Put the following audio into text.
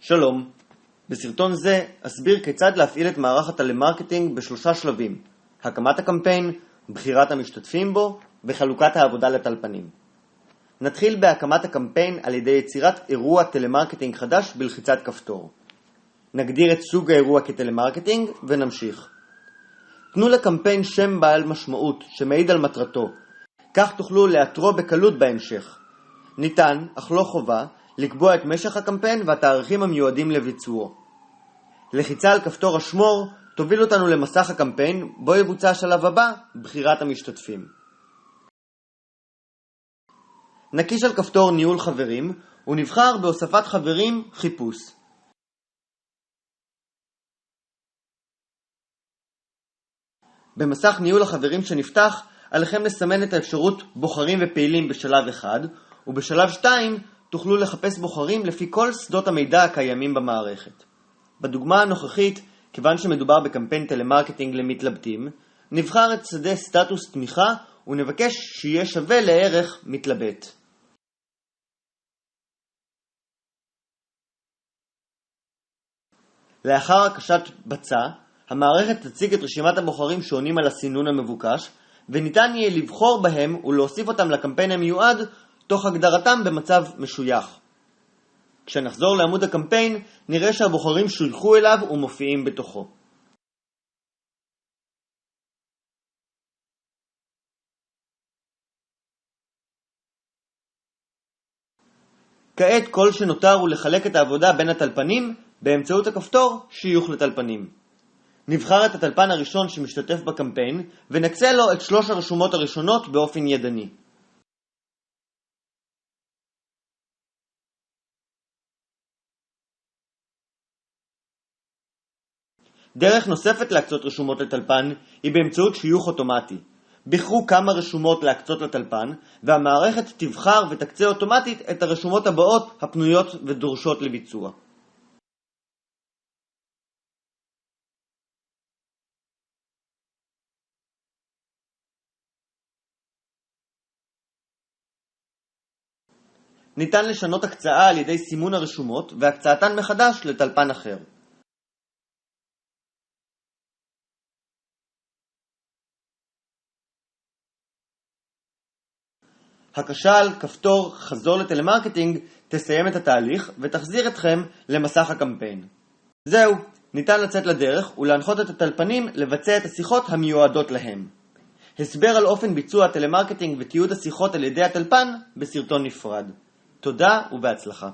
שלום, בסרטון זה אסביר כיצד להפעיל את מערך הטלמרקטינג בשלושה שלבים: הקמת הקמפיין, בחירת המשתתפים בו וחלוקת העבודה לטלפנים. נתחיל בהקמת הקמפיין על ידי יצירת אירוע טלמרקטינג חדש בלחיצת כפתור. נגדיר את סוג האירוע כטלמרקטינג ונמשיך. תנו לקמפיין שם בעל משמעות שמעיד על מטרתו, כך תוכלו לאתרו בקלות בהמשך. ניתן, אך לא חובה, לקבוע את משך הקמפיין והתאריכים המיועדים לביצועו. לחיצה על כפתור השמור תוביל אותנו למסך הקמפיין, בו יבוצע השלב הבא, בחירת המשתתפים. נקיש על כפתור ניהול חברים ונבחר בהוספת חברים חיפוש. במסך ניהול החברים שנפתח, עליכם לסמן את האפשרות בוחרים ופעילים בשלב 1, ובשלב 2 תוכלו לחפש בוחרים לפי כל שדות המידע הקיימים במערכת. בדוגמה הנוכחית, כיוון שמדובר בקמפיין טלמרקטינג למתלבטים, נבחר את שדה סטטוס תמיכה ונבקש שיהיה שווה לערך מתלבט. לאחר הקשת בצע, המערכת תציג את רשימת הבוחרים שעונים על הסינון המבוקש, וניתן יהיה לבחור בהם ולהוסיף אותם לקמפיין המיועד תוך הגדרתם במצב משוייך. כשנחזור לעמוד הקמפיין, נראה שהבוחרים שויכו אליו ומופיעים בתוכו. כעת כל שנותר הוא לחלק את העבודה בין הטלפנים באמצעות הכפתור שיוך לטלפנים. נבחר את הטלפן הראשון שמשתתף בקמפיין ונקצה לו את 3 הרשומות הראשונות באופן ידני. דרך נוספת להקצות רשומות לטלפן היא באמצעות שיוך אוטומטי. בחרו כמה רשומות להקצות לטלפן והמערכת תבחר ותקצה אוטומטית את הרשומות הבאות הפנויות ודורשות לביצוע. ניתן לשנות הקצאה על ידי סימון הרשומות והקצאתן מחדש לטלפן אחר. הקשה על כפתור חזור לטלמרקטינג תסיים את התהליך ותחזיר אתכם למסך הקמפיין. זהו, ניתן לצאת לדרך ולהנחות את הטלפנים לבצע את השיחות המיועדות להם. הסבר על אופן ביצוע הטלמרקטינג ותיעוד השיחות על ידי הטלפן בסרטון נפרד. תודה ובהצלחה.